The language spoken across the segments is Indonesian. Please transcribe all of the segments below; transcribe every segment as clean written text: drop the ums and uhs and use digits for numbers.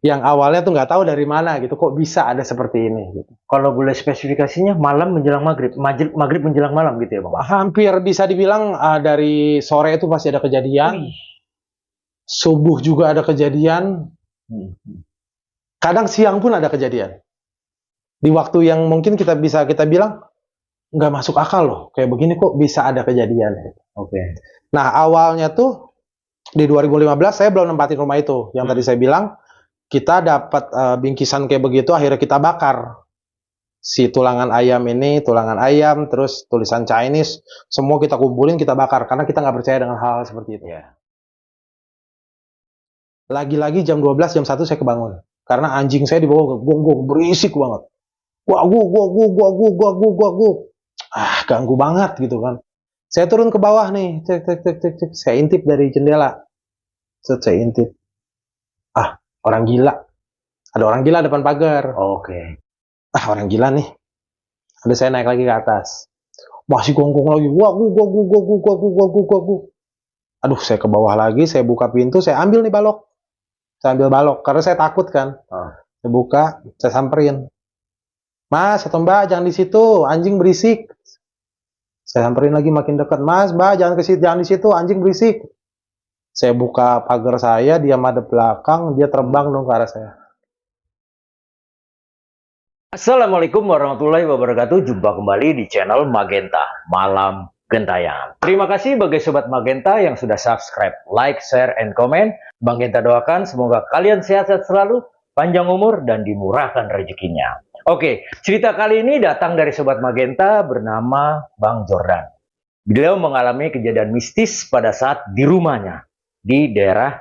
yang awalnya tuh nggak tahu dari mana gitu, kok bisa ada seperti ini gitu. Kalau boleh spesifikasinya malam menjelang maghrib, maghrib menjelang malam gitu ya bang? Hampir bisa dibilang dari sore itu pasti ada kejadian, subuh juga ada kejadian, kadang siang pun ada kejadian. Di waktu yang mungkin kita bilang nggak masuk akal loh, kayak begini kok bisa ada kejadian. Oke. Nah awalnya tuh di 2015 saya belum nempatin rumah itu, yang tadi saya bilang kita dapat bingkisan kayak begitu, akhirnya kita bakar si tulangan ayam ini, tulangan ayam, terus tulisan Chinese, semua kita kumpulin, kita bakar, karena kita nggak percaya dengan hal-hal seperti itu. Ya. Lagi-lagi jam 12, jam 1 saya kebangun, karena anjing saya di bawah gonggong, berisik banget. Gua. Ganggu banget gitu kan. Saya turun ke bawah nih, cek, saya intip dari jendela. Saya intip. Orang gila. Ada orang gila depan pagar. Oke. Orang gila nih. Ada saya naik lagi ke atas. Masih gonggong lagi. Gua. Aduh, saya ke bawah lagi, saya buka pintu, saya ambil nih balok. Saya ambil balok, karena saya takut kan. Saya buka, saya samperin. Mas atau Mbak, jangan di situ, anjing berisik. Saya samperin lagi makin dekat. Mas, Mbak, jangan di situ, anjing berisik. Saya buka pagar saya, dia madep belakang, dia terbang dong ke arah saya. Assalamualaikum warahmatullahi wabarakatuh. Jumpa kembali di channel Magenta Malam Gentayangan. Terima kasih bagi Sobat Magenta yang sudah subscribe, like, share, and comment. Bang Genta doakan semoga kalian sehat-sehat selalu, panjang umur, dan dimurahkan rezekinya. Oke, cerita kali ini datang dari Sobat Magenta bernama Bang Jordan. Beliau mengalami kejadian mistis pada saat di rumahnya di daerah.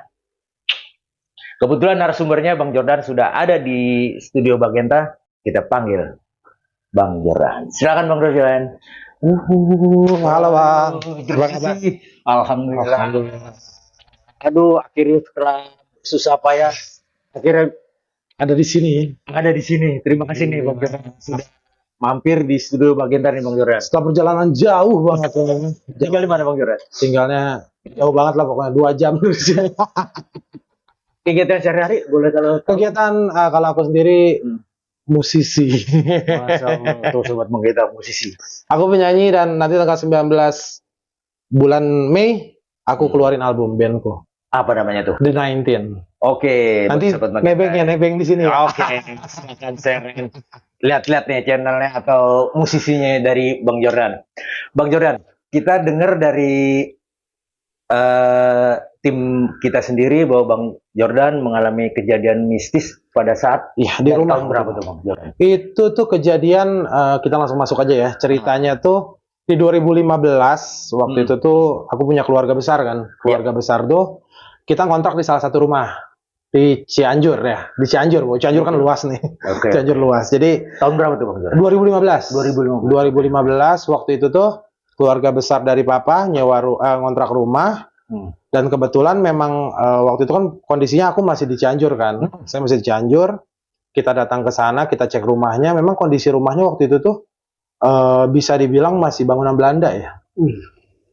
Kebetulan narasumbernya Bang Jordan sudah ada di studio Magenta. Kita panggil Bang Jordan. Silakan Bang Jordan. Halo Bang. Alhamdulillah. Aduh, akhirnya setelah susah payah, akhirnya ada di sini. Ada di sini. Terima kasih nih Bang Jordan sudah mampir di studio Magenta nih Bang Jordan. Setelah perjalanan jauh banget. Tinggal di mana Bang Jordan? Tinggalnya jauh banget lah, pokoknya 2 jam. Kegiatan sehari-hari boleh kalau kegiatan kalau aku sendiri musisi. Masya Allah, tuh Sobat Magenta musisi. Aku penyanyi dan nanti tanggal 19 bulan Mei aku keluarin album bandku. Apa namanya tuh? The 19. Oke. Nanti nebeng di sini. Oke. Silakan share. Lihat-lihat nih channelnya atau musisinya dari Bang Jordan. Bang Jordan, kita dengar dari tim kita sendiri bahwa Bang Jordan mengalami kejadian mistis pada saat di rumah. Tahun berapa tuh Bang Jordan? Itu tuh kejadian kita langsung masuk aja ya. Ceritanya tuh di 2015 waktu itu tuh aku punya keluarga besar kan. Keluarga besar tuh kita kontrak di salah satu rumah di Cianjur ya. Di Cianjur. Cianjur kan luas nih. Cianjur luas. Jadi tahun berapa tuh Bang Jordan? 2015 waktu itu tuh keluarga besar dari papa nyewa ngontrak rumah. Dan kebetulan memang waktu itu kan kondisinya aku masih di Cianjur kan. Saya masih di Cianjur. Kita datang ke sana, kita cek rumahnya. Memang kondisi rumahnya waktu itu tuh bisa dibilang masih bangunan Belanda ya.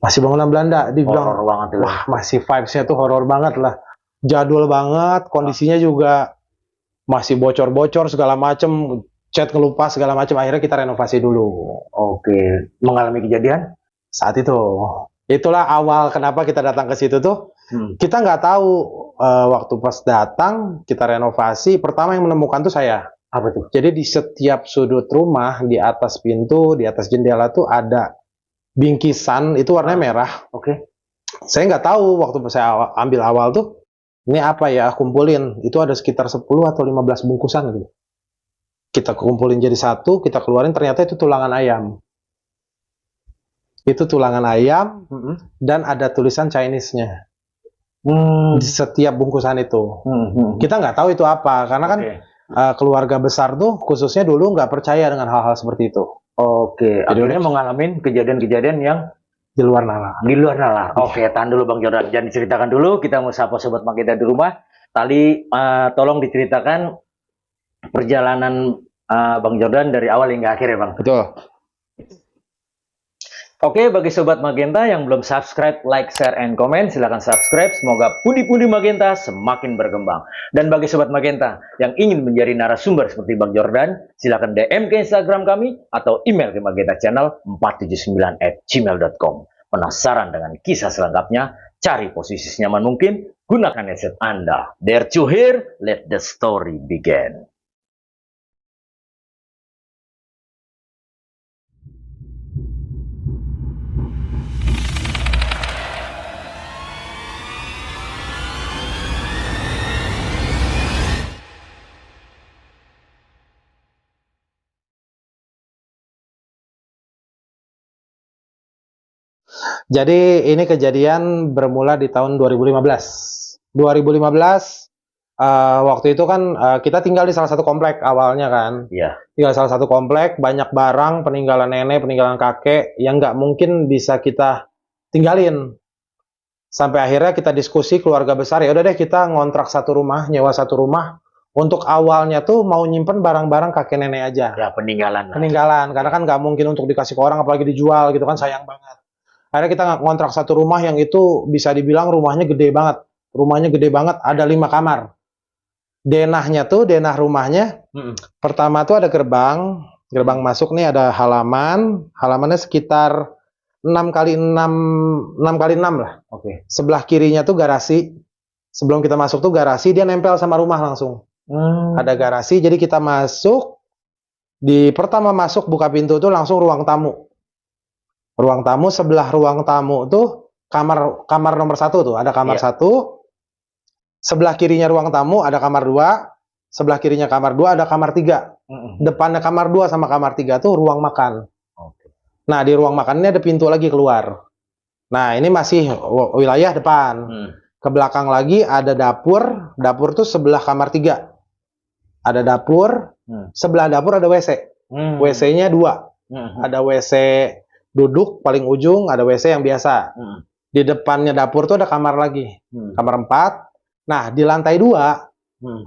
Masih bangunan Belanda. Dibilang horror banget ya. Wah, masih vibes-nya tuh horor banget lah. Jadul banget, kondisinya juga masih bocor-bocor segala macem, cat ngelupas segala macem. Akhirnya kita renovasi dulu. Oke, mengalami kejadian saat itu. Itulah awal kenapa kita datang ke situ tuh. Kita nggak tahu waktu pas datang kita renovasi, pertama yang menemukan tuh saya. Apa tuh? Jadi di setiap sudut rumah, di atas pintu, di atas jendela tuh ada bingkisan, itu warnanya merah. Oke. Saya nggak tahu waktu saya ambil awal tuh, ini apa ya, kumpulin. Itu ada sekitar 10 atau 15 bungkusan gitu. Kita kumpulin jadi satu, kita keluarin, ternyata itu tulangan ayam. Itu tulangan ayam dan ada tulisan Chinese-nya di setiap bungkusan itu. Kita nggak tahu itu apa, karena kan keluarga besar tuh khususnya dulu nggak percaya dengan hal-hal seperti itu. Oke, akhirnya mengalami kejadian-kejadian yang di luar nalar. Di luar nalar. Oke, tahan dulu Bang Jordan. Jangan diceritakan dulu. Kita mau sapa Sobat Magenta di rumah. Tadi tolong diceritakan perjalanan Bang Jordan dari awal hingga akhir ya Bang. Betul. Oke, bagi Sobat Magenta yang belum subscribe, like, share, and comment, silahkan subscribe. Semoga pundi-pundi Magenta semakin berkembang. Dan bagi Sobat Magenta yang ingin menjadi narasumber seperti Bang Jordan, silahkan DM ke Instagram kami atau email ke magentachannel479@gmail.com. Penasaran dengan kisah selengkapnya? Cari posisi senyaman mungkin, gunakan headset Anda. Dare to hear, let the story begin. Jadi ini kejadian bermula di tahun 2015. 2015 waktu itu kan kita tinggal di salah satu komplek awalnya kan. Iya. Tinggal di salah satu komplek, banyak barang, peninggalan nenek, peninggalan kakek yang nggak mungkin bisa kita tinggalin. Sampai akhirnya kita diskusi keluarga besar, ya udah deh kita ngontrak satu rumah, nyewa satu rumah. Untuk awalnya tuh mau nyimpen barang-barang kakek nenek aja. Ya, peninggalan. Peninggalan, karena kan nggak mungkin untuk dikasih ke orang, apalagi dijual gitu kan, sayang banget. Akhirnya kita ngontrak satu rumah yang itu bisa dibilang rumahnya gede banget. Rumahnya gede banget, ada 5 kamar. Denahnya tuh, denah rumahnya, pertama tuh ada gerbang. Gerbang masuk nih ada halaman. Halamannya sekitar 6 kali 6, 6 kali 6 lah. Oke. Sebelah kirinya tuh garasi. Sebelum kita masuk tuh garasi, dia nempel sama rumah langsung. Ada garasi, jadi kita masuk. Di pertama masuk buka pintu tuh langsung ruang tamu. Ruang tamu, sebelah ruang tamu tuh kamar nomor 1 tuh, ada kamar 1. Sebelah kirinya ruang tamu ada kamar 2. Sebelah kirinya kamar 2 ada kamar 3. Depannya kamar 2 sama kamar 3 tuh ruang makan. Nah, di ruang makan ini ada pintu lagi keluar. Nah, ini masih wilayah depan. Ke belakang lagi ada dapur. Dapur tuh sebelah kamar 3. Ada dapur. Sebelah dapur ada WC. WC-nya 2. Ada WC duduk paling ujung, ada WC yang biasa. Di depannya dapur tuh ada kamar lagi. Kamar 4. Nah, di lantai 2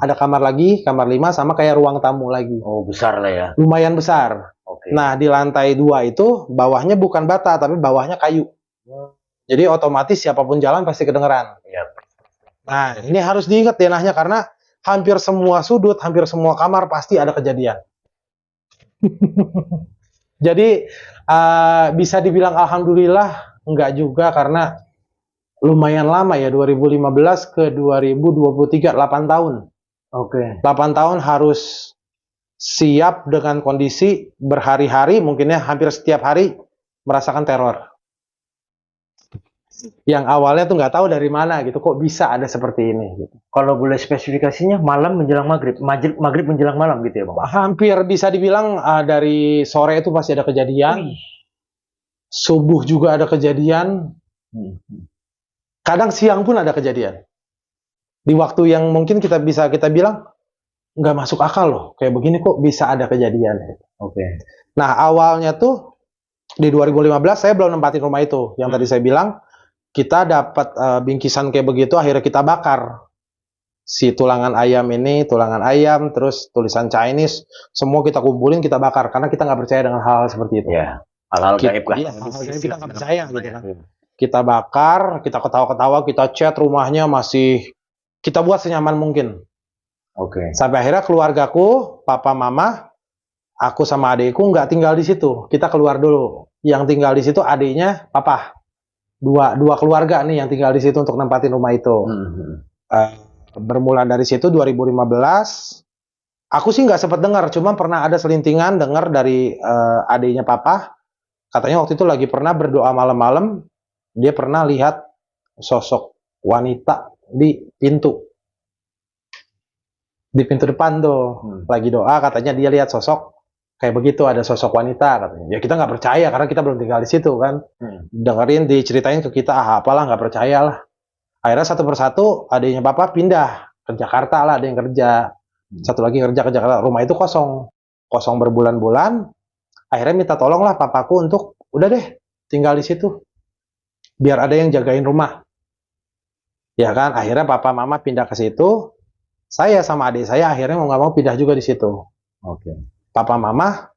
ada kamar lagi, kamar 5 sama kayak ruang tamu lagi. Oh, besar lah ya. Lumayan besar. Oke. Nah, di lantai 2 itu bawahnya bukan bata, tapi bawahnya kayu. Jadi otomatis siapapun jalan pasti kedengeran. Iya. Nah, ini harus diingat denahnya karena hampir semua sudut, hampir semua kamar pasti ada kejadian. Jadi bisa dibilang alhamdulillah enggak juga karena lumayan lama ya, 2015 ke 2023, 8 tahun. Oke. 8 tahun harus siap dengan kondisi berhari-hari, mungkinnya hampir setiap hari merasakan teror. Yang awalnya tuh nggak tahu dari mana gitu, kok bisa ada seperti ini gitu. Kalau boleh spesifikasinya malam menjelang maghrib, maghrib menjelang malam gitu ya Bang? Hampir bisa dibilang dari sore itu pasti ada kejadian. Subuh juga ada kejadian. Kadang siang pun ada kejadian. Di waktu yang mungkin kita bilang nggak masuk akal loh. Kayak begini kok bisa ada kejadian. Oke. Nah, awalnya tuh di 2015 saya belum nempatin rumah itu. Yang tadi saya bilang kita dapat bingkisan kayak begitu, akhirnya kita bakar. Si tulangan ayam ini, tulangan ayam, terus tulisan Chinese, semua kita kumpulin, kita bakar. Karena kita nggak percaya dengan hal-hal seperti itu. Ya, hal-hal gaib kan. Iya, hal-hal gaib kita nggak percaya gitu kan. Kita bakar, kita ketawa-ketawa, kita cat rumahnya masih, kita buat senyaman mungkin. Oke. Sampai akhirnya keluargaku, papa, mama, aku sama adikku nggak tinggal di situ. Kita keluar dulu. Yang tinggal di situ adiknya, papa. Dua keluarga nih yang tinggal di situ untuk nempatin rumah itu. Bermula dari situ 2015, aku sih nggak sempat dengar, cuma pernah ada selintingan dengar dari adiknya papa. Katanya waktu itu lagi pernah berdoa malam-malam, dia pernah lihat sosok wanita di pintu depan tuh. Lagi doa, katanya dia lihat sosok kayak begitu, ada sosok wanita katanya. Ya kita nggak percaya karena kita belum tinggal di situ kan. Dengerin, diceritain ke kita, apalah, nggak percaya lah. Akhirnya satu persatu adiknya papa pindah ke Jakarta lah, ada yang kerja. Satu lagi kerja ke Jakarta. Rumah itu kosong berbulan-bulan. Akhirnya minta tolong lah papaku untuk udah deh tinggal di situ, biar ada yang jagain rumah. Ya kan, akhirnya papa mama pindah ke situ. Saya sama adik saya akhirnya mau nggak mau pindah juga di situ. Oke. Papa mama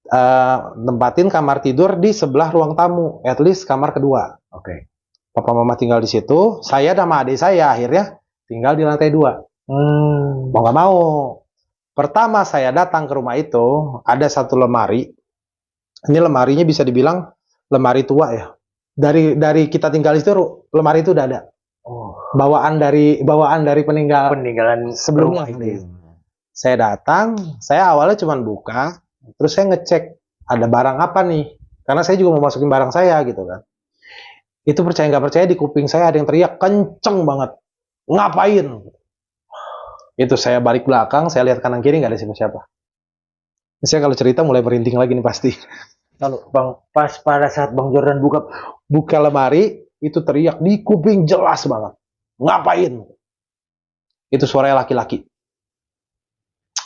tempatin kamar tidur di sebelah ruang tamu, at least kamar kedua. Oke. Papa mama tinggal di situ, saya sama adik saya akhirnya tinggal di lantai 2. Mau nggak mau. Pertama saya datang ke rumah itu, ada satu lemari. Ini lemarinya bisa dibilang lemari tua ya. Dari kita tinggal di situ, lemari itu udah ada. Oh. Bawaan dari Peninggalan sebelumnya. rumah itu. Saya datang, saya awalnya cuma buka, terus saya ngecek ada barang apa nih, karena saya juga mau masukin barang saya gitu kan. Itu percaya nggak percaya di kuping saya ada yang teriak kenceng banget, ngapain? Itu saya balik belakang, saya lihat kanan kiri nggak ada siapa-siapa. Saya kalau cerita mulai merinding lagi nih pasti. Kalau pas pada saat Bang Jordan buka lemari, itu teriak di kuping jelas banget, ngapain? Itu suaranya laki-laki.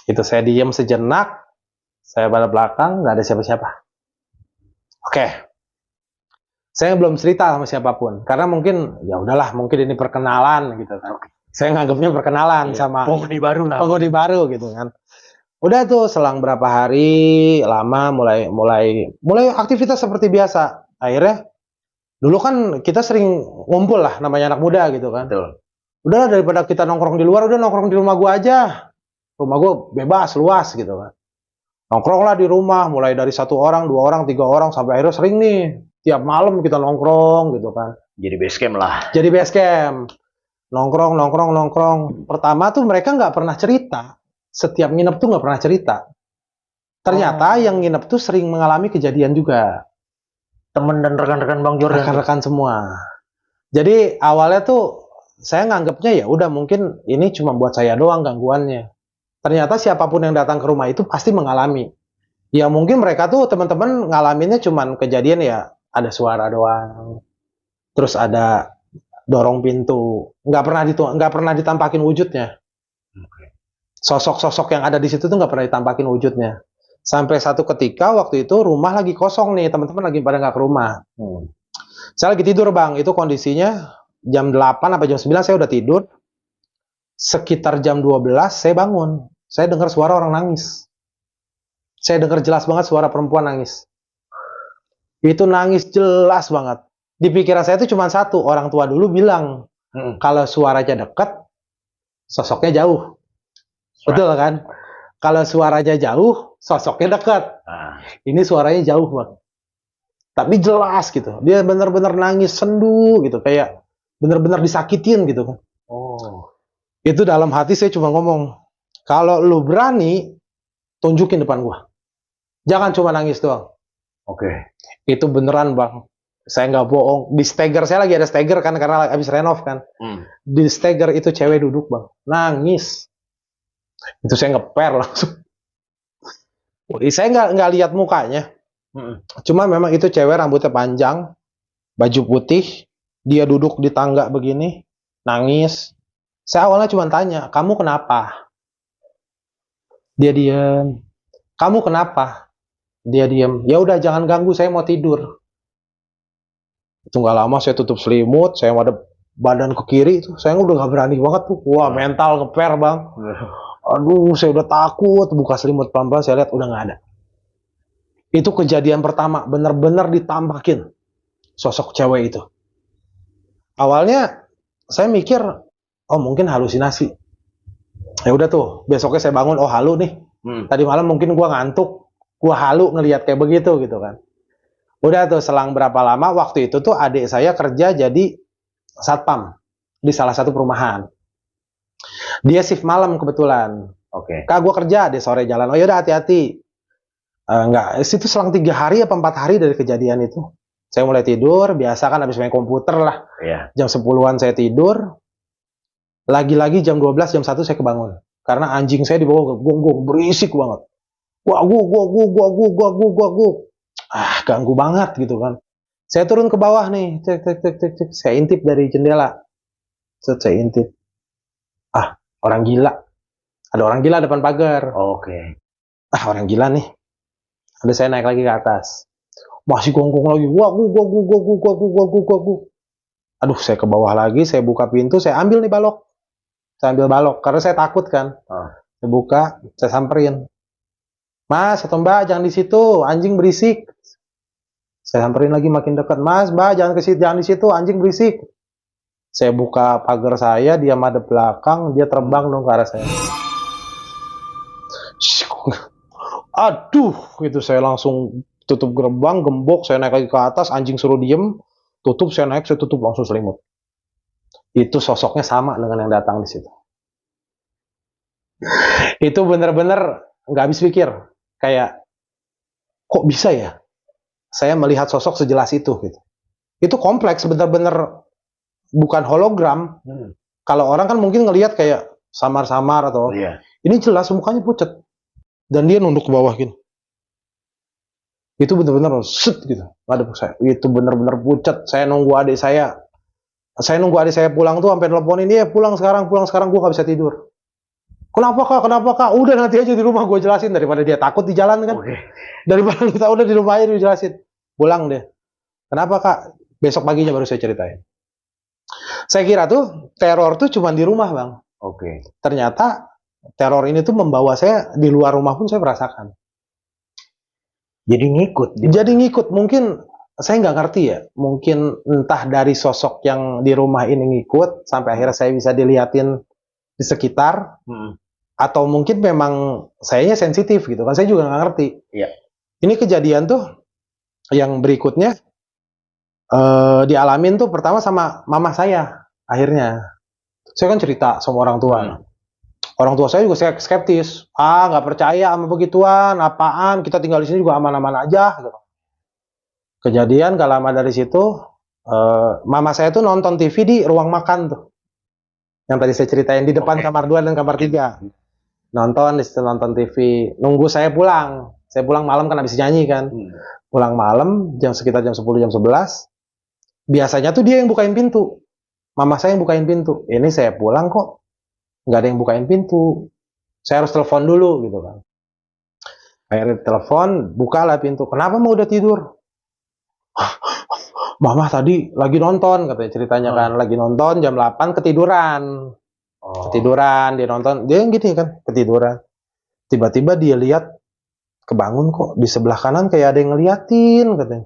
Itu saya diam sejenak, saya pada belakang, nggak ada siapa-siapa. Oke. Saya belum cerita sama siapapun, karena mungkin, ya udahlah, mungkin ini perkenalan gitu kan. Saya nganggapnya perkenalan sama penghuni baru lah. penghuni baru gitu kan. Udah tuh selang berapa hari, lama mulai aktivitas seperti biasa. Akhirnya, dulu kan kita sering ngumpul lah, namanya anak muda gitu kan. Betul. Udah daripada kita nongkrong di luar, udah nongkrong di rumah gua aja. Rumah gua bebas, luas gitu kan. Nongkrong lah di rumah, mulai dari 1 orang, 2 orang, 3 orang, sampai akhirnya sering nih. Tiap malam kita nongkrong gitu kan. Jadi base camp lah. Jadi base camp. Nongkrong. Pertama tuh mereka nggak pernah cerita. Setiap nginep tuh nggak pernah cerita. Ternyata yang nginep tuh sering mengalami kejadian juga. Temen dan rekan-rekan Bang Jordan. Rekan-rekan semua. Jadi awalnya tuh saya nganggapnya ya udah mungkin ini cuma buat saya doang gangguannya. Ternyata siapapun yang datang ke rumah itu pasti mengalami. Ya mungkin mereka tuh teman-teman ngalaminnya cuman kejadian ya ada suara doang. Terus ada dorong pintu. Nggak pernah ditampakin wujudnya. Sosok-sosok yang ada di situ tuh nggak pernah ditampakin wujudnya. Sampai satu ketika waktu itu rumah lagi kosong nih, teman-teman lagi pada nggak ke rumah. Saya lagi tidur Bang, itu kondisinya jam 8 apa jam 9 saya udah tidur. Sekitar jam 12 saya bangun. Saya dengar suara orang nangis. Saya dengar jelas banget suara perempuan nangis. Itu nangis jelas banget. Di pikiran saya itu cuma satu, orang tua dulu bilang, kalau suaranya dekat, sosoknya jauh. Betul kan? Kalau suaranya jauh, sosoknya dekat. Ini suaranya jauh banget. Tapi jelas gitu. Dia benar-benar nangis sendu gitu, kayak benar-benar disakitin gitu kan. Itu dalam hati saya cuma ngomong, kalau lu berani, tunjukin depan gua. Jangan cuma nangis doang. Itu beneran Bang. Saya nggak bohong. Di steger, saya lagi ada steger kan, karena habis renov kan. Di steger itu cewek duduk Bang. Nangis. Itu saya ngeper langsung. Saya nggak lihat mukanya. Cuma memang itu cewek rambutnya panjang, baju putih, dia duduk di tangga begini, nangis. Saya awalnya cuma tanya, kamu kenapa? Dia diam. Kamu kenapa? Dia diam. Ya udah jangan ganggu, saya mau tidur. Itu nggak lama saya tutup selimut, saya ada badan ke kiri itu, saya udah nggak berani banget tuh. Wah mental ngeper Bang. Aduh saya udah takut, buka selimut pelan-pelan, saya lihat udah nggak ada. Itu kejadian pertama, bener-bener ditampakin sosok cewek itu. Awalnya saya mikir, oh mungkin halusinasi. Ya udah tuh, besoknya saya bangun, oh halu nih. Tadi malam mungkin gua ngantuk, gua halu ngelihat kayak begitu gitu kan. Udah tuh selang berapa lama, waktu itu tuh adik saya kerja jadi satpam di salah satu perumahan. Dia shift malam kebetulan. Kak gua kerja, dia sore jalan. Oh yaudah hati-hati. Enggak, itu selang 3 hari apa 4 hari dari kejadian itu. Saya mulai tidur, biasa kan habis main komputer lah. Jam 10-an saya tidur. Lagi-lagi jam 12, jam 1 saya kebangun. Karena anjing saya di bawah gonggong, berisik banget. Gua. Ganggu banget gitu kan. Saya turun ke bawah nih, cek. Saya intip dari jendela. Saya intip. Orang gila. Ada orang gila depan pagar. Orang gila nih. Habis saya naik lagi ke atas. Masih gonggong lagi. Gua. Aduh, saya ke bawah lagi, saya buka pintu, saya ambil nih balok. Saya ambil balok, karena saya takut kan. Saya buka, saya samperin. Mas atau Mbak jangan di situ, anjing berisik. Saya samperin lagi makin dekat, Mas, Mbak jangan ke situ, jangan di situ, anjing berisik. Saya buka pagar saya, dia madep belakang, dia terbang dong ke arah saya. Aduh, itu saya langsung tutup gerbang, gembok, saya naik lagi ke atas, anjing suruh diem, tutup, saya naik, saya tutup langsung selimut. Itu sosoknya sama dengan yang datang di situ. Itu bener-bener nggak habis pikir, kayak kok bisa ya? Saya melihat sosok sejelas itu gitu. Itu kompleks, bener-bener bukan hologram. Kalau orang kan mungkin ngelihat kayak samar-samar atau ini jelas mukanya pucat dan dia nunduk ke bawah gini. Itu bener-bener set gitu. Ngadep saya. Itu bener-bener pucat. Saya nunggu adik saya pulang tuh sampai nelponin dia, pulang sekarang gue nggak bisa tidur. Kenapa kak? Udah nanti aja di rumah gue jelasin, daripada dia takut di jalan kan. Daripada kita udah di rumah aja dijelasin. Pulang deh. Kenapa kak? Besok paginya baru saya ceritain. Saya kira tuh teror tuh cuma di rumah bang. Ternyata teror ini tuh membawa saya di luar rumah pun saya merasakan. Jadi ngikut. Mungkin saya nggak ngerti ya. Mungkin entah dari sosok yang di rumah ini ngikut sampai akhirnya saya bisa diliatin di sekitar. Atau mungkin memang sayanya sensitif gitu kan, saya juga nggak ngerti. Ini kejadian tuh yang berikutnya dialamin tuh pertama sama mama saya. Akhirnya saya kan cerita sama orang tua. Orang tua saya juga skeptis, nggak percaya sama begituan, apaan, kita tinggal di sini juga aman-aman aja gitu. Kejadian gak lama dari situ mama saya tuh nonton TV di ruang makan tuh, yang tadi saya ceritain di depan kamar 2 dan kamar 3. Nonton di situ, nonton TV, nunggu saya pulang malam kan habis nyanyi kan. Pulang malam sekitar jam 10 jam 11. Biasanya tuh dia yang bukain pintu, mama saya yang bukain pintu. Ini saya pulang kok nggak ada yang bukain pintu, saya harus telepon dulu gitu kan. Akhirnya telepon, bukalah pintu. Kenapa mau udah tidur? Mama tadi lagi nonton katanya, ceritanya kan lagi nonton jam 8 ketiduran. Ketiduran, dia nonton, dia yang gini kan, ketiduran. Tiba-tiba dia lihat, kebangun kok, di sebelah kanan kayak ada yang ngeliatin, katanya.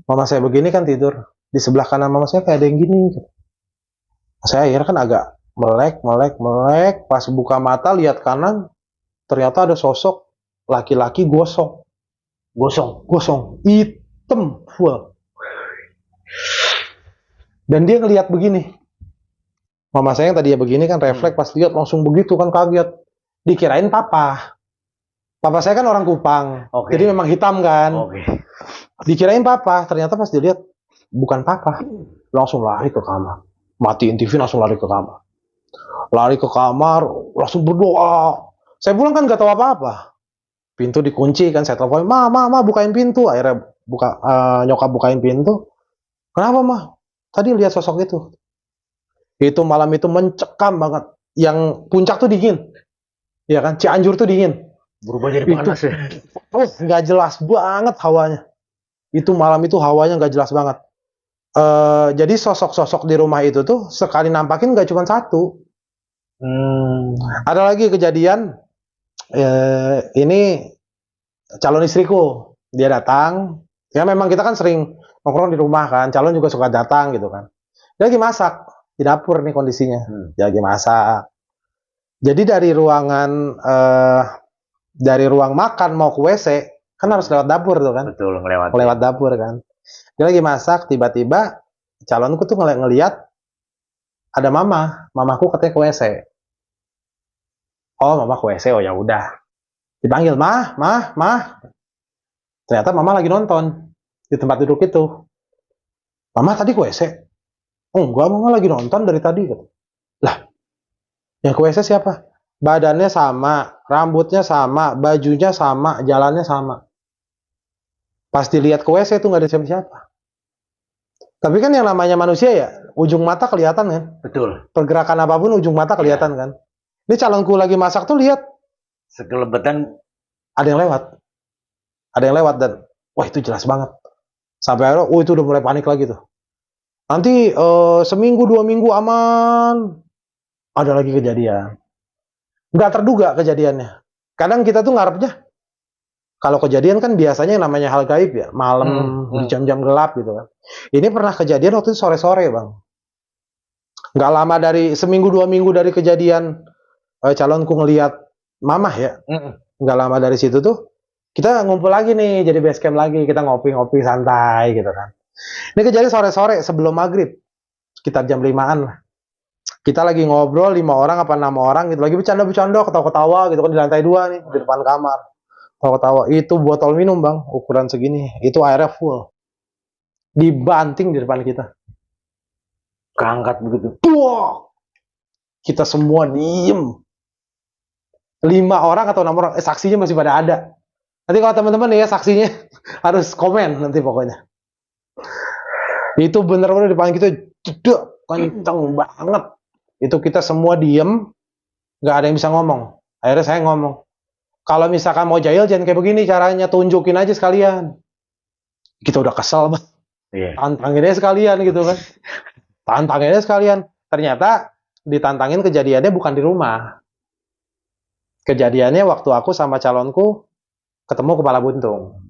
Mama saya begini kan tidur, di sebelah kanan mama saya kayak ada yang gini. Saya akhirnya kan agak melek, pas buka mata lihat kanan, ternyata ada sosok laki-laki gosong, hitam, full. Dan dia ngelihat begini. Mama saya yang tadinya begini kan refleks pas lihat langsung begitu kan, kaget. Dikirain papa. Papa saya kan orang Kupang. Jadi memang hitam kan. Dikirain papa, ternyata pas dilihat bukan papa. Langsung lari ke kamar. Matiin TV langsung lari ke kamar. Langsung berdoa. Saya pulang kan nggak tahu apa-apa. Pintu dikunci kan, saya telepon, Ma, bukain pintu. Akhirnya nyokap bukain pintu. Kenapa, Ma? Tadi lihat sosok itu. Itu malam itu mencekam banget. Yang puncak tuh dingin. Ya kan? Cianjur tuh dingin. Berubah jadi panas ya? Nggak jelas banget hawanya. Itu malam itu hawanya nggak jelas banget. Jadi sosok-sosok di rumah itu tuh sekali nampakin nggak cuma satu. Ada lagi kejadian. Ini calon istriku. Dia datang. Ya memang kita kan sering nongkrong di rumah kan. Calon juga suka datang gitu kan. Dia lagi masak. Di dapur nih kondisinya, dia lagi masak. Jadi dari ruang makan mau ke WC kan harus lewat dapur tuh kan. Betul, lewat dapur kan. Dia lagi masak, tiba-tiba calonku tuh ngeliat ada mamaku katanya ke WC. Oh, mama ke WC, oh ya udah. Dipanggil, mah. Ternyata mama lagi nonton di tempat duduk itu. Mama tadi ke WC. Enggak, mama lagi nonton dari tadi. Lah, yang ke WC siapa? Badannya sama, rambutnya sama, bajunya sama, jalannya sama. Pas dilihat ke WC itu nggak ada siapa-siapa. Tapi kan yang namanya manusia ya, ujung mata kelihatan kan? Betul. Pergerakan apapun ujung mata kelihatan kan? Ini calonku lagi masak tuh lihat. Sekelebetan. Ada yang lewat dan, wah itu jelas banget. Sampai akhirnya, itu udah mulai panik lagi tuh. Nanti seminggu 2 minggu aman. Ada lagi kejadian. Nggak terduga kejadiannya. Kadang kita tuh ngarepnya Kalau kejadian kan biasanya yang namanya hal gaib ya, malam di jam-jam gelap gitu kan. Ini pernah kejadian waktu itu sore-sore bang. Nggak lama dari seminggu 2 minggu dari kejadian calonku ngelihat mamah ya. Nggak lama dari situ tuh kita ngumpul lagi nih, jadi base camp lagi, kita ngopi-ngopi santai gitu kan. Ini kejadian sore-sore sebelum maghrib, sekitar jam 5-an lah. Kita lagi ngobrol 5 orang apa 6 orang gitu, lagi bercanda-bercanda, ketawa-ketawa gitu kan di lantai 2 nih, di depan kamar. Ketawa-ketawa, itu botol minum bang, ukuran segini, itu airnya full. Dibanting di depan kita. Keangkat begitu. Wah! Kita semua diem. 5 orang atau 6 orang, saksinya masih pada ada. Nanti kalau teman-teman ya saksinya harus komen nanti pokoknya. Itu bener-bener di depan kita jedek, kenceng banget. Itu kita semua diem, nggak ada yang bisa ngomong. Akhirnya saya ngomong, kalau misalkan mau jahil jangan kayak begini caranya, tunjukin aja sekalian. Kita udah kesel banget. Tantangin aja sekalian gitu kan. Tantangin aja sekalian. Ternyata ditantangin kejadiannya bukan di rumah. Kejadiannya waktu aku sama calonku ketemu kepala buntung.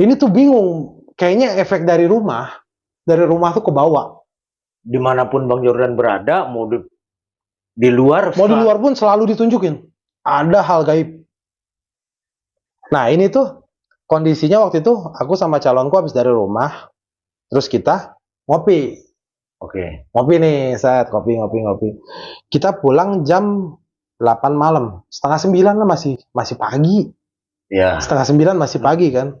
Ini tuh bingung. Kayaknya efek dari rumah tuh ke bawah. Dimanapun Bang Jordan berada, mau di luar pun selalu ditunjukin. Ada hal gaib. Nah ini tuh kondisinya waktu itu aku sama calonku habis dari rumah, terus kita ngopi. Ngopi nih, set ngopi. Kita pulang jam 8 malam, setengah 9 lah, masih pagi. Ya. Setengah 9 masih pagi kan.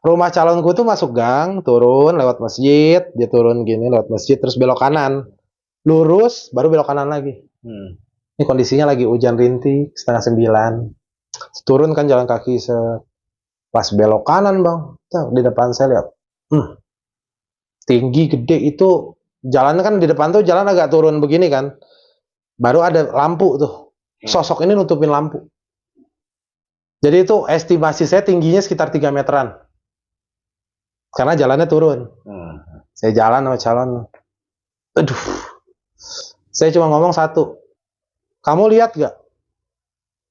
Rumah calonku tuh masuk gang, turun lewat masjid, dia turun gini lewat masjid, terus belok kanan, lurus, baru belok kanan lagi. Ini kondisinya lagi hujan rintik, setengah 9. Turun kan jalan kaki, pas belok kanan bang, di depan saya lihat, tinggi gede itu, jalan kan di depan tuh jalan agak turun begini kan, baru ada lampu tuh, sosok ini nutupin lampu. Jadi itu estimasi saya tingginya sekitar 3 meteran, karena jalannya turun. Saya jalan sama calon, aduh, saya cuma ngomong satu, kamu lihat gak?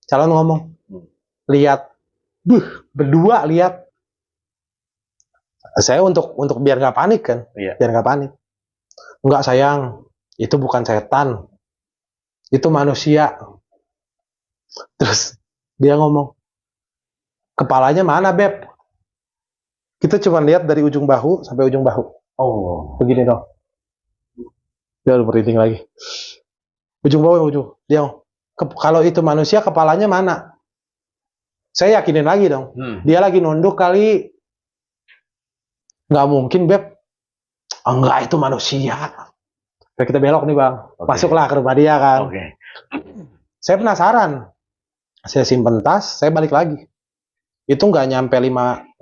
Calon ngomong, lihat. Berdua lihat. Saya untuk biar nggak panik kan, biar nggak panik. Nggak sayang, itu bukan setan, itu manusia. Terus dia ngomong, kepalanya mana beb? Kita cuma lihat dari ujung bahu sampai ujung bahu. Oh, begini dong. Dia udah merinding lagi. Ujung bahu. Dia kalau itu manusia kepalanya mana? Saya yakinin lagi dong. Dia lagi nunduk kali. Nggak mungkin, Beb. Enggak, itu manusia. Oke, kita belok nih, Bang. Masuklah ke rumah dia kan. Saya penasaran. Saya simpen tas, saya balik lagi. Itu nggak nyampe 5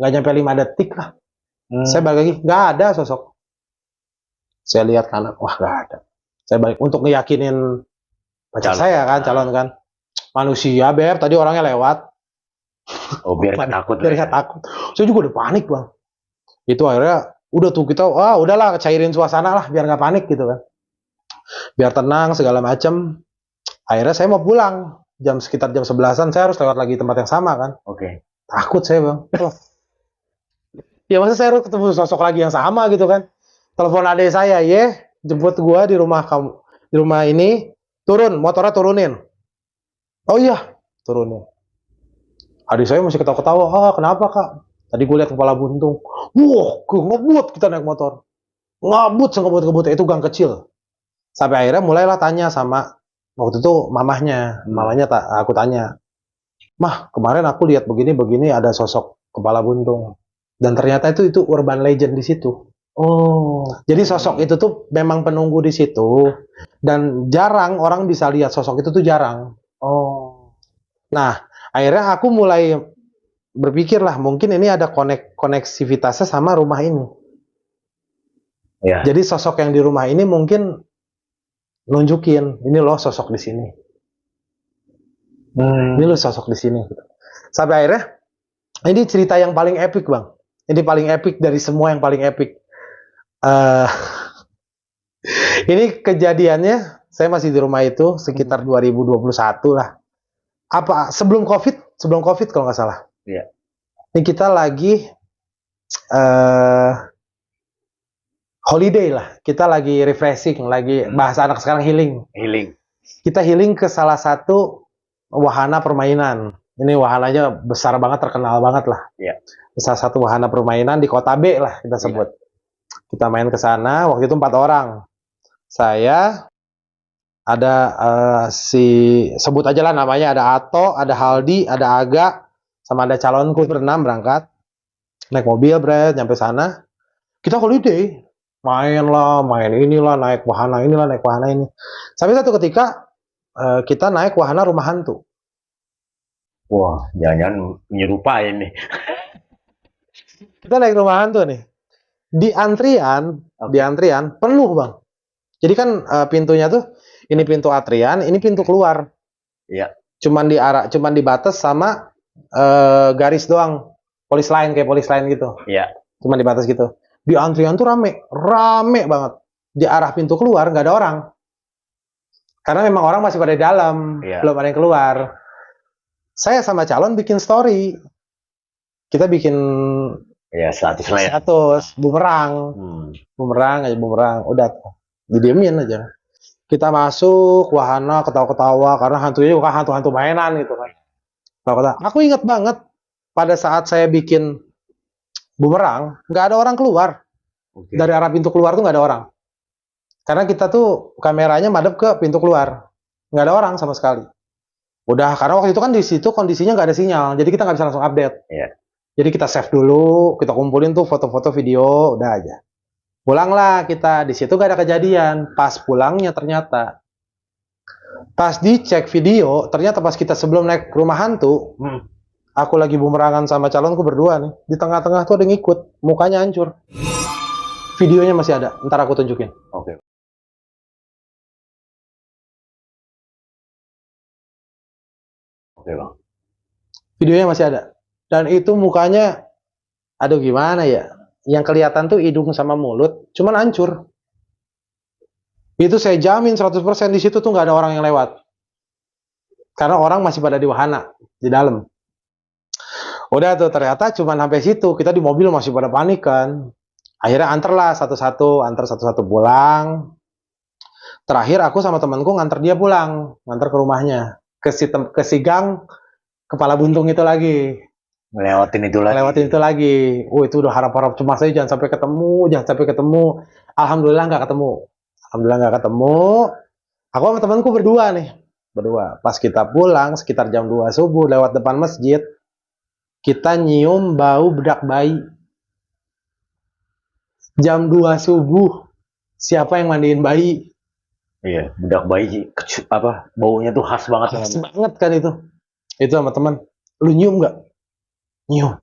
detik lah. Saya balik lagi, nggak ada sosok. Saya lihat kanan, wah nggak ada. Saya balik untuk ngeyakinin pacar saya kan, calon kan. Manusia, Beb, tadi orangnya lewat. Oh, biar nggak takut. Biar nggak takut. Saya juga udah panik bang. Itu akhirnya udah tuh kita, udahlah cairin suasana lah biar nggak panik gitu kan. Biar tenang segala macem. Akhirnya saya mau pulang sekitar jam 11-an. Saya harus lewat lagi tempat yang sama kan. Takut saya bang. Ya masa saya harus ketemu sosok lagi yang sama gitu kan. Telepon adik saya, jemput gua di rumah kamu, di rumah ini, motornya turunin. Oh iya, turunin. Adik saya masih ketawa-ketawa, kenapa kak? Tadi gue lihat kepala buntung. Wah, ngebut kita naik motor. Ngebut, itu gang kecil. Sampai akhirnya mulailah tanya sama, waktu itu mamahnya aku tanya. Mah, kemarin aku lihat begini, ada sosok kepala buntung. Dan ternyata itu urban legend di situ. Oh. Jadi sosok itu tuh memang penunggu di situ. Dan jarang orang bisa lihat sosok itu tuh jarang. Oh. Nah, akhirnya aku mulai berpikir lah, mungkin ini ada koneksivitasnya sama rumah ini. Jadi sosok yang di rumah ini mungkin nunjukin, ini loh sosok di sini. Ini loh sosok di sini. Sampai akhirnya, ini cerita yang paling epic bang. Ini paling epic dari semua yang paling epic. Ini kejadiannya, saya masih di rumah itu sekitar 2021 lah. Sebelum COVID kalau nggak salah. Ini kita lagi holiday lah. Kita lagi refreshing, lagi bahasa anak sekarang healing. Healing. Kita healing ke salah satu wahana permainan. Ini wahananya besar banget, terkenal banget lah. Iya. Salah satu wahana permainan di Kota B lah kita sebut. Kita main ke sana, waktu itu 4 orang. Saya, ada sebut aja lah namanya, ada Ato, ada Haldi, ada Aga, sama ada calonku berenam berangkat. Naik mobil, nyampe sana. Kita holiday. Main lah, main inilah, naik wahana inilah, naik wahana ini. Sampai satu ketika, kita naik wahana rumah hantu. Wah, jangan-jangan menyerupai nih. Kita naik rumah hantu nih. Di antrian penuh, Bang. Jadi kan pintunya tuh, ini pintu antrian, ini pintu keluar. Iya. Cuman dibatas sama garis doang. Polis lain, kayak polis lain gitu. Iya. Cuman dibatas gitu. Di antrian tuh rame banget. Di arah pintu keluar nggak ada orang. Karena memang orang masih pada di dalam, belum ada yang keluar. Saya sama calon bikin story. Kita bikin status lah ya. Status bumerang. Bumerang. Udah didiemin aja. Kita masuk wahana, ketawa-ketawa karena hantunya juga hantu-hantu mainan gitu kan. Aku ingat banget pada saat saya bikin bumerang, nggak ada orang keluar. Dari arah pintu keluar tuh nggak ada orang. Karena kita tuh kameranya madep ke pintu keluar. Nggak ada orang sama sekali. Udah, karena waktu itu kan di situ kondisinya nggak ada sinyal, jadi kita nggak bisa langsung update. Iya. Jadi kita save dulu, kita kumpulin tuh foto-foto video, udah aja. Pulanglah kita, di situ nggak ada kejadian. Pas pulangnya ternyata, pas dicek video, ternyata pas kita sebelum naik rumah hantu, aku lagi bumerangan sama calonku berdua nih, di tengah-tengah tuh ada yang ngikut, mukanya hancur. Videonya masih ada, ntar aku tunjukin. Oke. Oke, Bang. Videonya masih ada. Dan itu mukanya, aduh gimana ya, yang kelihatan tuh hidung sama mulut, cuman hancur. Itu saya jamin 100% di situ tuh nggak ada orang yang lewat. Karena orang masih pada di wahana, di dalam. Udah tuh, ternyata cuman sampai situ, kita di mobil masih pada panik kan. Akhirnya antar satu-satu pulang. Terakhir aku sama temanku nganter dia pulang, nganter ke rumahnya. Ke si gang kepala buntung itu lagi. Lewatin itu lagi. Itu udah harap-harap cemas aja, jangan sampai ketemu. Alhamdulillah nggak ketemu. Aku sama temanku berdua. Pas kita pulang sekitar jam 2 subuh lewat depan masjid, kita nyium bau bedak bayi. Jam 2 subuh, siapa yang mandiin bayi? Iya, bedak bayi baunya tuh khas banget. Khas banget kan itu. Itu sama teman, lu nyium nggak? Nyium.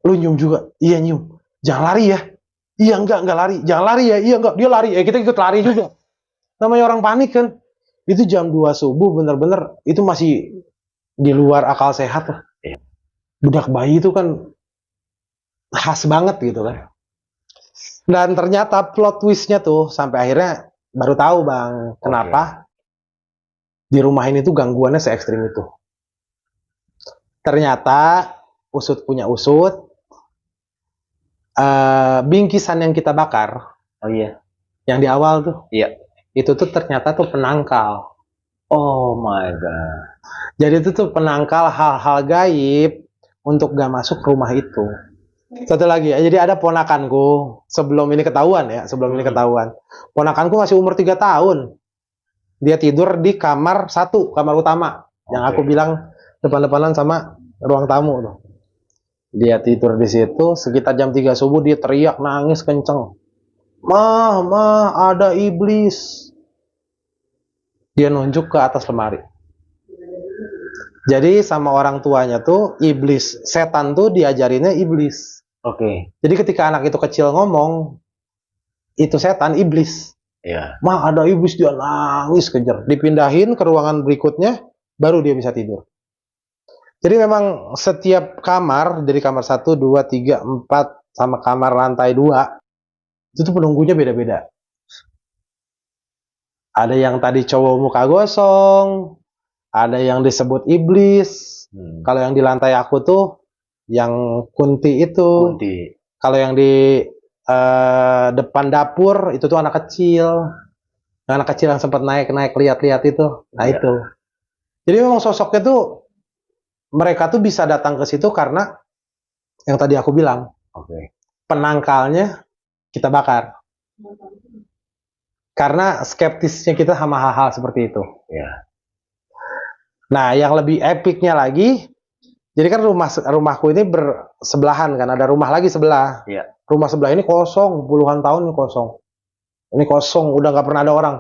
Lu nyium juga? Iya nyium. Jangan lari ya. Iya enggak lari. Jangan lari ya. Iya enggak. Dia lari. Kita ikut lari juga. Namanya orang panik kan. Itu jam 2 subuh bener-bener itu masih di luar akal sehat lah. Iya. Bedak bayi itu kan khas banget gitu kan. Dan ternyata plot twistnya tuh sampai akhirnya baru tahu, Bang, kenapa di rumah ini tuh gangguannya se ekstrim itu. Ternyata usut punya usut, bingkisan yang kita bakar, yang di awal tuh, itu tuh ternyata tuh penangkal. Oh my god. Jadi itu tuh penangkal hal-hal gaib untuk gak masuk ke rumah itu. Satu lagi, jadi ada ponakanku sebelum ini ketahuan. Ponakanku masih umur 3 tahun. Dia tidur di kamar utama, yang aku bilang depan-depanan sama ruang tamu tuh. Dia tidur di situ, sekitar jam 3 subuh dia teriak nangis kenceng. Ma, ada iblis. Dia nunjuk ke atas lemari. Jadi sama orang tuanya tuh iblis, setan tuh diajarinnya iblis. Jadi ketika anak itu kecil ngomong, itu setan iblis. Iya. Ma, ada iblis, dia nangis kejar. Dipindahin ke ruangan berikutnya, baru dia bisa tidur. Jadi memang setiap kamar, dari kamar 1, 2, 3, 4, sama kamar lantai 2, itu tuh penunggunya beda-beda. Ada yang tadi cowok muka gosong, ada yang disebut iblis. Kalau yang di lantai aku tuh Yang kunti itu. Kunti. Kalau yang di depan dapur itu tuh anak kecil. Anak kecil yang sempat naik lihat-lihat itu. Nah, Iya. itu. Jadi memang sosoknya tuh mereka tuh bisa datang ke situ karena yang tadi aku bilang. Oke. Penangkalnya kita bakar. Karena skeptisnya kita sama hal-hal seperti itu. Iya. Nah, yang lebih epicnya lagi, jadi kan rumahku ini bersebelahan kan, ada rumah lagi sebelah. Iya. Rumah sebelah ini kosong, puluhan tahun ini kosong. Ini kosong, udah nggak pernah ada orang.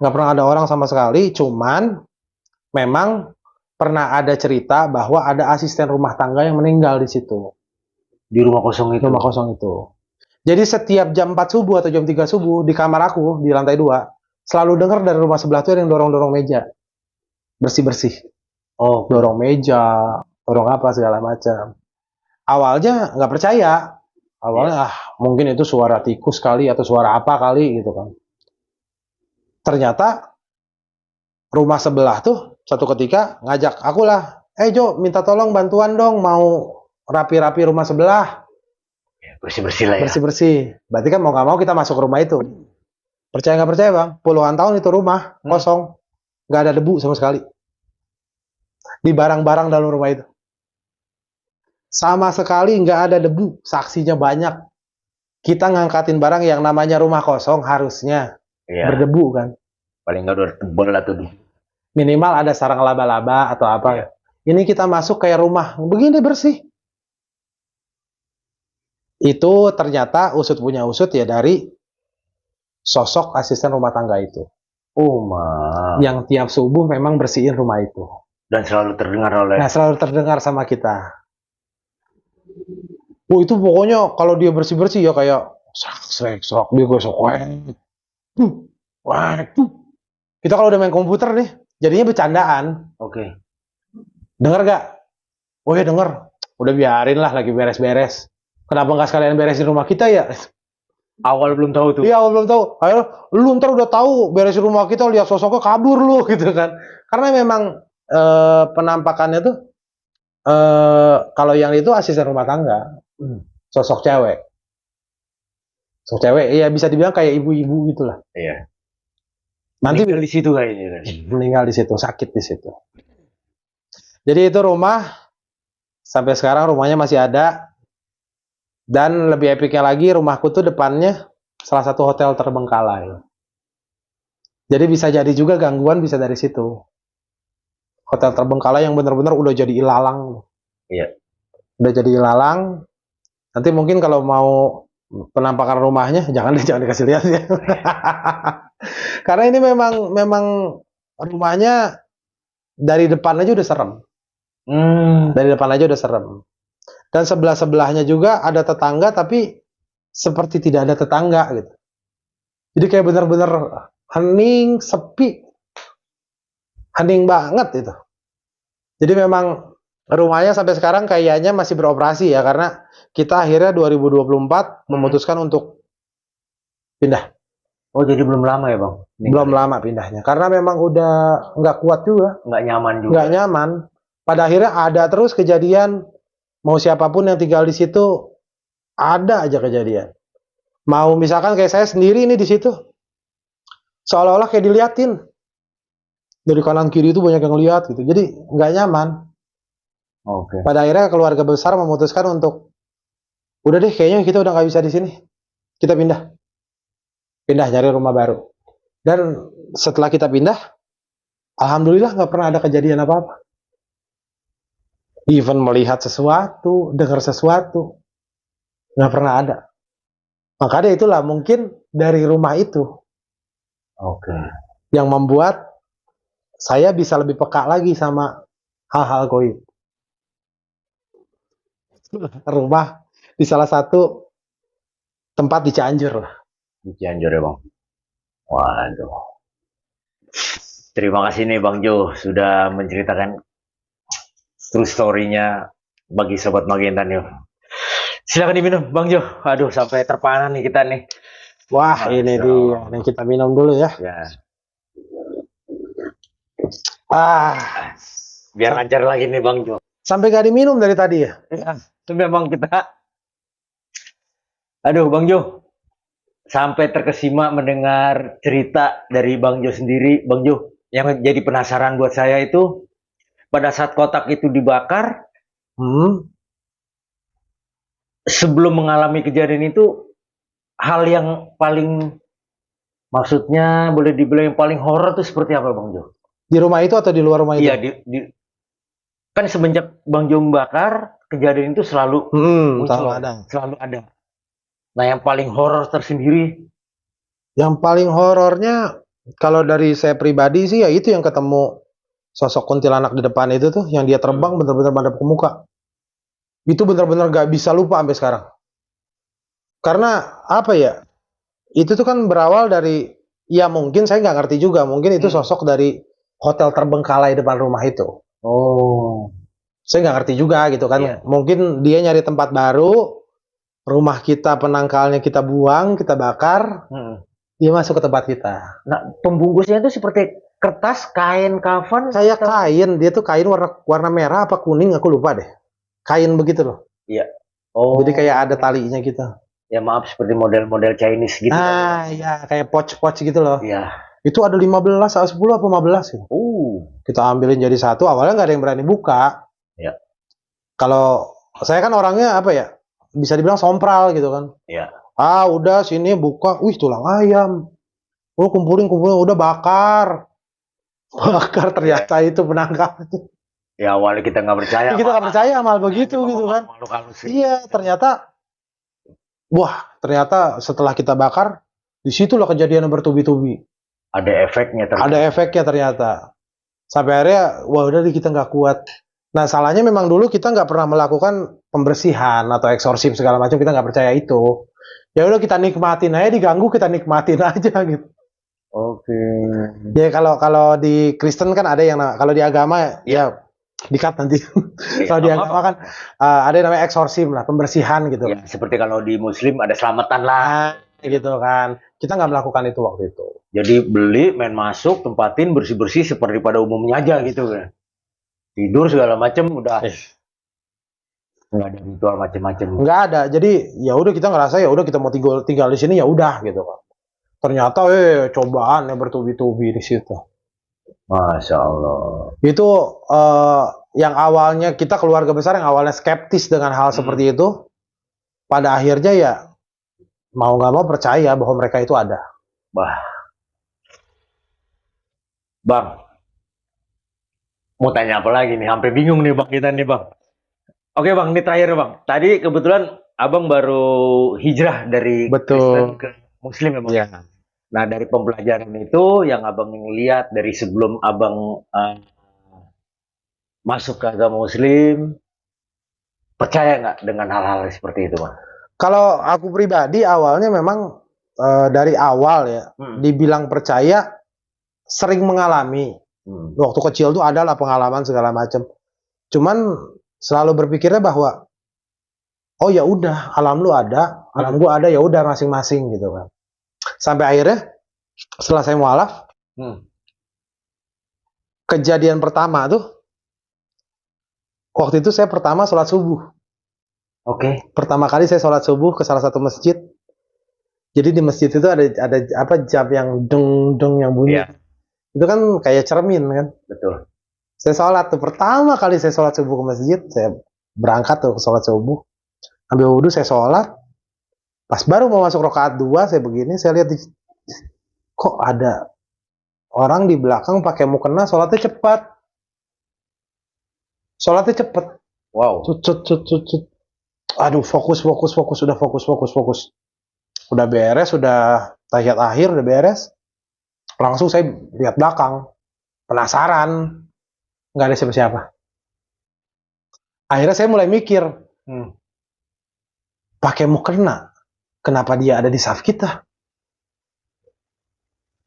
Nggak pernah ada orang sama sekali, cuman memang pernah ada cerita bahwa ada asisten rumah tangga yang meninggal di situ. Di rumah kosong itu. Rumah kosong itu. Jadi setiap jam 4 subuh atau jam 3 subuh di kamar aku di lantai 2 selalu dengar dari rumah sebelah tuh ada yang dorong-dorong meja. Bersih-bersih. Oh, Dorong meja, dorong apa segala macam. Awalnya nggak percaya. Awalnya mungkin itu suara tikus kali atau suara apa kali gitu kan. Ternyata rumah sebelah tuh satu ketika ngajak aku lah, Jo minta tolong bantuan dong, mau rapi-rapi rumah sebelah. bersih-bersih lah ya. Bersih-bersih. Berarti kan mau nggak mau kita masuk rumah itu. Percaya nggak percaya bang, puluhan tahun itu rumah kosong, nggak ada debu sama sekali. Di barang-barang dalam rumah itu. Sama sekali nggak ada debu, saksinya banyak. Kita ngangkatin barang yang namanya rumah kosong harusnya berdebu kan. Paling nggak udah tebal lah tuh. Minimal ada sarang laba-laba atau apa. Iya. Ini kita masuk kayak rumah, begini bersih. Itu ternyata usut punya usut ya dari sosok asisten rumah tangga itu. Yang tiap subuh memang bersihin rumah itu. Dan selalu terdengar oleh. Nah, selalu terdengar sama kita. Itu pokoknya kalau dia bersih-bersih ya kayak serak dia gosok. Kita kalau udah main komputer nih, jadinya bercandaan. Oke. Denger gak? Oh ya denger. Udah biarin lah lagi beres-beres. Kenapa nggak sekalian beresin rumah kita ya? Awal belum tahu tuh. Iya, awal belum tahu. Ayo, lu ntar udah tahu beresin rumah kita, lihat sosoknya kabur lu gitu kan. Karena memang penampakannya tuh kalau yang itu asisten rumah tangga. Sosok cewek. Sosok cewek, ya bisa dibilang kayak ibu-ibu gitulah. Iya. Nanti meninggal di situ kayaknya. Meninggal di situ, sakit di situ. Jadi itu rumah sampai sekarang rumahnya masih ada. Dan lebih epicnya lagi, rumahku tuh depannya salah satu hotel terbengkalai. Jadi bisa jadi juga gangguan bisa dari situ. Hotel terbengkalai yang benar-benar udah jadi ilalang. Iya. Udah jadi ilalang. Nanti mungkin kalau mau penampakan rumahnya, jangan dikasih lihat ya. Karena ini memang rumahnya dari depan aja udah serem. Dari depan aja udah serem. Dan sebelah-sebelahnya juga ada tetangga tapi seperti tidak ada tetangga gitu. Jadi kayak benar-benar hening, sepi. Hening banget itu. Jadi memang rumahnya sampai sekarang kayaknya masih beroperasi ya, karena kita akhirnya 2024 memutuskan untuk pindah. Oh, jadi belum lama ya bang? Belum lama pindahnya, karena memang udah nggak kuat juga. Nggak nyaman juga. Nggak nyaman. Pada akhirnya ada terus kejadian. Mau siapapun yang tinggal di situ, ada aja kejadian. Mau misalkan kayak saya sendiri ini di situ, seolah-olah kayak diliatin. Dari kanan kiri itu banyak yang lihat gitu. Jadi nggak nyaman. Oke. Pada akhirnya keluarga besar memutuskan untuk, udah deh kayaknya kita udah nggak bisa di sini. Kita pindah nyari rumah baru. Dan setelah kita pindah, alhamdulillah nggak pernah ada kejadian apa-apa. Even melihat sesuatu, dengar sesuatu, nggak pernah ada. Makanya itulah mungkin dari rumah itu. Oke. Yang membuat saya bisa lebih peka lagi sama hal-hal goib. Rumah di salah satu tempat di Cianjur lah. Di Cianjur ya bang. Waduh. Terima kasih nih Bang Jo sudah menceritakan true story-nya bagi Sobat Magenta nih. Silakan diminum Bang Jo. Aduh sampai terpana nih kita nih. Wah, ini dia. Nih kita minum dulu ya. Ya. Biar lancar lagi nih Bang Jo. Sampai gak diminum dari tadi ya? Ya, itu memang kita. Aduh, Bang Jo, sampai terkesima mendengar cerita dari Bang Jo sendiri. Bang Jo, yang jadi penasaran buat saya itu, pada saat kotak itu dibakar, sebelum mengalami kejadian itu, hal yang paling, maksudnya boleh dibilang yang paling horor itu seperti apa, Bang Jo? Di rumah itu atau di luar rumah itu? Iya, kan semenjak Bang Jo membakar, kejadian itu selalu muncul, selalu ada. Nah, yang paling horor tersendiri? Yang paling horornya, kalau dari saya pribadi sih ya itu yang ketemu sosok kuntilanak di depan itu tuh, yang dia terbang bener-bener madep ke muka. Itu bener-bener gak bisa lupa sampai sekarang. Karena apa ya? Itu tuh kan berawal dari, ya mungkin saya nggak ngerti juga, mungkin itu sosok dari hotel terbengkalai depan rumah itu. Oh, saya nggak ngerti juga gitu kan. Iya. Mungkin dia nyari tempat baru, rumah kita penangkalnya kita buang, kita bakar, dia masuk ke tempat kita. Nah, pembungkusnya itu seperti kertas, kain, kafan? Kayak kain, dia tuh kain warna merah apa kuning, aku lupa deh. Kain begitu loh. Iya. Oh. Jadi kayak ada talinya gitu. Ya maaf, seperti model-model Chinese gitu. Iya, kayak pouch-pouch gitu loh. Iya. Itu ada 15, 10 apa 15 gitu. Kita ambilin jadi satu, awalnya nggak ada yang berani buka. Iya. Kalau saya kan orangnya apa ya, bisa dibilang sompral gitu kan. Iya. Udah sini buka, wih tulang ayam. Kumpulin, udah bakar. Bakar ternyata itu penangkap. Ya awalnya kita nggak percaya. Kita nggak percaya mal begitu gitu kan. Iya, ternyata setelah kita bakar, disitulah kejadian yang bertubi-tubi. Ada efeknya ternyata. Ada efeknya ternyata. Sampai akhirnya, udah kita nggak kuat. Nah, salahnya memang dulu kita nggak pernah melakukan pembersihan atau eksorsim segala macam, kita nggak percaya itu. Ya udah kita nikmatin aja, diganggu kita nikmatin aja gitu. Oke. Ya kalau di Kristen kan ada yang, kalau di agama ya dikat nanti. Kalau di agama kan ada yang namanya eksorsim lah, pembersihan gitu. Ya, seperti kalau di Muslim ada selamatan lah. Gitu kan. Kita nggak melakukan itu waktu itu. Jadi beli, main masuk, tempatin, bersih-bersih seperti pada umumnya aja gitu kan. Tidur segala macam udah. Nggak ada ritual macam-macam. Nggak ada. Jadi ya udah kita ngerasa ya udah kita mau tinggal di sini ya udah gitu kan. Ternyata cobaan yang bertubi-tubi di situ. Masya Allah. Itu yang awalnya kita keluarga besar yang awalnya skeptis dengan hal seperti itu, pada akhirnya ya mau nggak mau percaya bahwa mereka itu ada. Bang, mau tanya apa lagi nih? Sampai bingung nih bang kita nih bang. Oke bang, ini terakhir bang. Tadi kebetulan abang baru hijrah dari Kristen ke Muslim ya bang. Ya. Nah dari pembelajaran itu yang abang lihat dari sebelum abang masuk ke agama Muslim, percaya nggak dengan hal-hal seperti itu bang? Kalau aku pribadi awalnya memang dari awal ya dibilang percaya, sering mengalami. Waktu kecil tuh adalah pengalaman segala macam. Cuman selalu berpikirnya bahwa ya udah, alam lu ada, alam gua ada, ya udah masing-masing gitu kan. Sampai akhirnya setelah saya mualaf, kejadian pertama tuh waktu itu saya pertama sholat subuh. Pertama kali saya sholat subuh ke salah satu masjid. Jadi di masjid itu ada apa, jam yang deng yang bunyi. Itu kan kayak cermin kan. Betul. Saya sholat tuh pertama kali saya sholat subuh ke masjid, saya berangkat tuh ke sholat subuh, ambil wudhu, saya sholat. Pas baru mau masuk rakaat 2, saya begini, saya lihat kok ada orang di belakang pakai mukena, sholatnya cepat. Wow. Aduh, fokus. Udah beres, udah tahiyat akhir, udah beres. Langsung saya lihat belakang. Penasaran. Nggak ada siapa-siapa. Akhirnya saya mulai mikir. Pakai mukena. Kenapa dia ada di saf kita?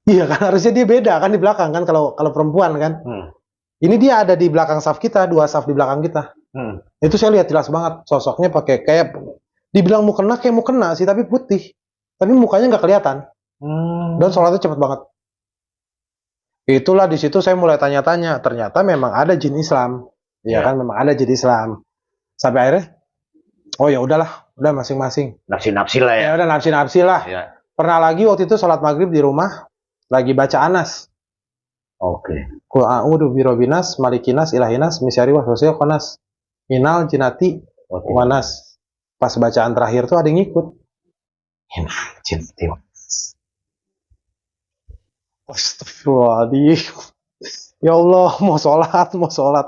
Iya kan, harusnya dia beda kan di belakang kan, kalau perempuan kan. Ini dia ada di belakang saf kita, 2 saf di belakang kita. Itu saya lihat jelas banget sosoknya pakai kayak dibilang mukena, kayak mukena sih tapi putih. Tapi mukanya nggak kelihatan. Dan sholatnya cepet banget. Itulah di situ saya mulai tanya-tanya. Ternyata memang ada jin Islam Ya kan memang ada jadi Islam. Sampai akhirnya, oh ya udahlah, udah masing-masing. Nafsi-nafsi lah ya. Ya udah nafsi-nafsi lah. Ya. Pernah lagi waktu itu sholat maghrib di rumah, lagi baca Anas. Oke. Qul a'udzu birabbinas, malikinas, ilahinas, min syarri waswasil khannas, minal jinnati wanas. Pas bacaan terakhir tuh ada yang ngikut. Minal jinnati wanas. Astagfirullahaladzim. Ya Allah, mau sholat,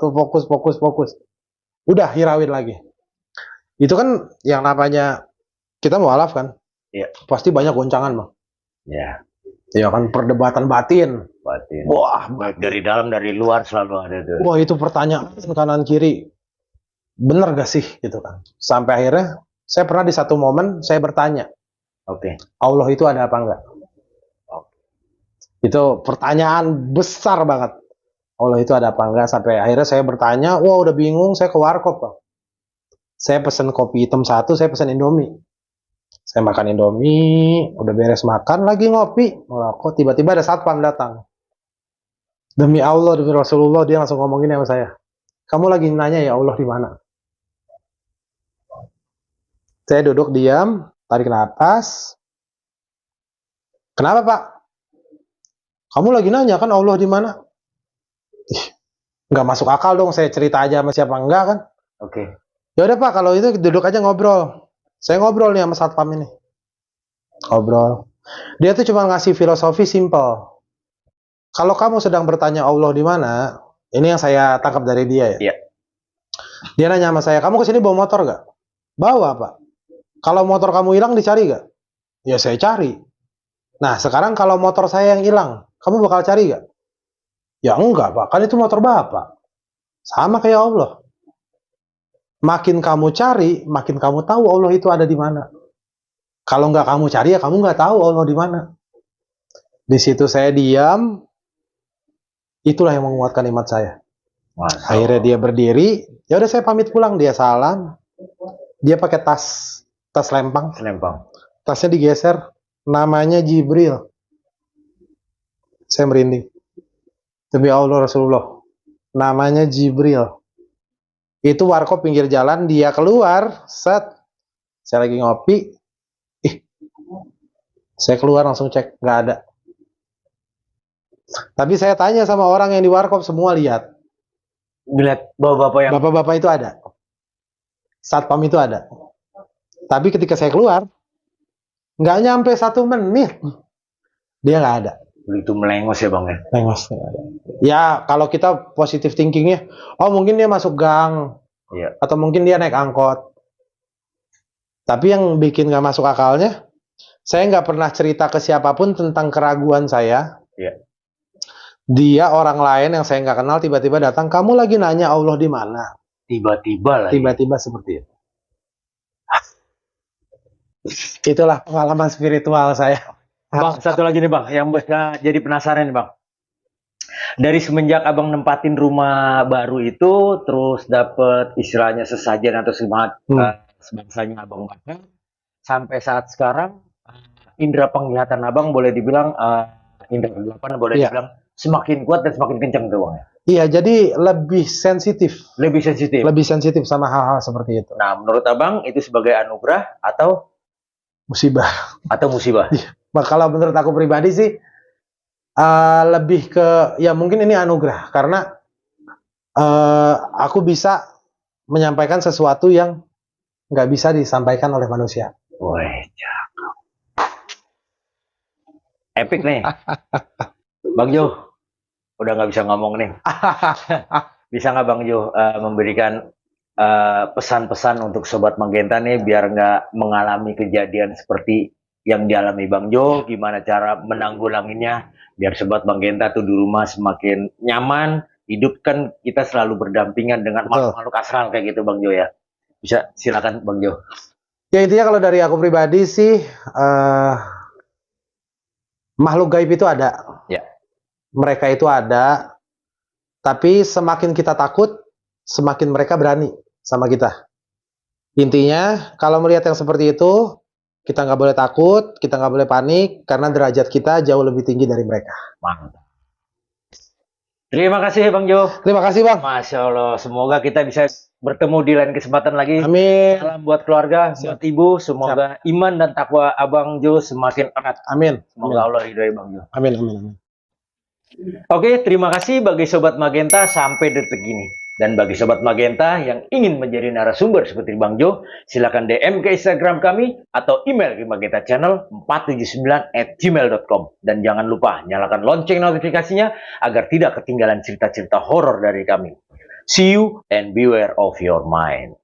fokus. Udah hirauin lagi. Itu kan yang namanya kita mualaf kan? Iya. Pasti banyak goncangan, Bang. Ya. Ya kan perdebatan batin. Wah, baik dari dalam dari luar selalu ada tuh. Wah, itu pertanyaan kanan kiri. Bener gak sih gitu kan? Sampai akhirnya saya pernah di satu momen saya bertanya. Oke. Allah itu ada apa enggak? Itu pertanyaan besar banget. Allah itu ada apa enggak? Sampai akhirnya saya bertanya, wah udah bingung, saya ke warkop, Bang. Saya pesen kopi hitam 1, saya pesen Indomie. Saya makan Indomie, udah beres makan, lagi ngopi. Wah, kok tiba-tiba ada satpam datang. Demi Allah, demi Rasulullah, dia langsung ngomongin sama saya. Kamu lagi nanya ya Allah di mana? Saya duduk diam, tarik napas. Kenapa, Pak? Kamu lagi nanya kan Allah di mana? Nggak masuk akal dong, saya cerita aja sama siapa enggak kan? Oke. Ya udah Pak, kalau itu duduk aja ngobrol. Saya ngobrol nih sama satpam ini. Ngobrol. Dia tuh cuma ngasih filosofi simple. Kalau kamu sedang bertanya Allah di mana, ini yang saya tangkap dari dia ya. Iya. Dia nanya sama saya, kamu kesini bawa motor gak? Bawa, Pak. Kalau motor kamu hilang dicari gak? Ya saya cari. Nah sekarang kalau motor saya yang hilang, kamu bakal cari gak? Ya enggak, Pak. Kan itu motor Bapak. Sama kayak Allah. Makin kamu cari, makin kamu tahu Allah itu ada di mana. Kalau nggak kamu cari ya kamu nggak tahu Allah di mana. Di situ saya diam. Itulah yang menguatkan iman saya. Masa. Akhirnya dia berdiri. Ya udah saya pamit pulang. Dia salam. Dia pakai tas lempang. Tasnya digeser. Namanya Jibril. Saya merinding. Demi Allah Rasulullah. Namanya Jibril. Itu warkop pinggir jalan. Dia keluar. Set. Saya lagi ngopi. Saya keluar langsung cek. Nggak ada. Tapi saya tanya sama orang yang di warkop, semua lihat. Lihat bapak-bapak yang... Bapak-bapak itu ada. Satpam itu ada. Tapi ketika saya keluar, nggak nyampe 1 menit. Dia nggak ada. Itu melengos ya Bang ya? Melengos. Ya, kalau kita positive thinkingnya, oh mungkin dia masuk gang. Iya. Atau mungkin dia naik angkot. Tapi yang bikin nggak masuk akalnya, saya nggak pernah cerita ke siapapun tentang keraguan saya. Iya. Dia orang lain yang saya nggak kenal tiba-tiba datang, kamu lagi nanya Allah di mana? Tiba-tiba lah. Tiba-tiba seperti itu. Itulah pengalaman spiritual saya. Bang, satu lagi nih Bang, yang bisa jadi penasaran nih Bang. Dari semenjak Abang nempatin rumah baru itu, terus dapet istilahnya sesajen atau semangat sebangsanya Abang makan, sampai saat sekarang, indera penglihatan Abang boleh dibilang, indera penglihatan boleh dibilang, semakin kuat dan semakin kencang tuh Bang ya? Iya, jadi lebih sensitif. Lebih sensitif? Lebih sensitif sama hal-hal seperti itu. Nah, menurut Abang itu sebagai anugerah atau musibah? Atau musibah? Nah, kalau menurut aku pribadi sih, lebih ke, ya mungkin ini anugerah. Karena aku bisa menyampaikan sesuatu yang nggak bisa disampaikan oleh manusia. Wih, cakep. Epic nih. Bang Jo, udah nggak bisa ngomong nih. Bisa nggak Bang Jo memberikan pesan-pesan untuk Sobat Magenta nih biar nggak mengalami kejadian seperti yang dialami Bang Jo, gimana cara menanggulanginya biar Sobat Magenta tuh di rumah semakin nyaman, hidup kan kita selalu berdampingan dengan makhluk-makhluk astral kayak gitu Bang Jo ya. Bisa, silakan Bang Jo. Ya intinya kalau dari aku pribadi sih, makhluk gaib itu ada. Ya. Mereka itu ada, tapi semakin kita takut, semakin mereka berani sama kita. Intinya, kalau melihat yang seperti itu, kita nggak boleh takut, kita nggak boleh panik, karena derajat kita jauh lebih tinggi dari mereka. Mantap. Terima kasih Bang Jo. Terima kasih Bang. Masya Allah, semoga kita bisa bertemu di lain kesempatan lagi. Amin. Salam buat keluarga, buat ibu. Semoga iman dan takwa Abang Jo semakin erat. Amin. Semoga Allah ridhoi Bang Jo. Amin, amin, amin. Oke, terima kasih bagi Sobat Magenta sampai detik ini. Dan bagi Sobat Magenta yang ingin menjadi narasumber seperti Bang Jo, silakan DM ke Instagram kami atau email ke Magenta Channel 479@gmail.com. Dan jangan lupa nyalakan lonceng notifikasinya agar tidak ketinggalan cerita-cerita horor dari kami. See you and beware of your mind.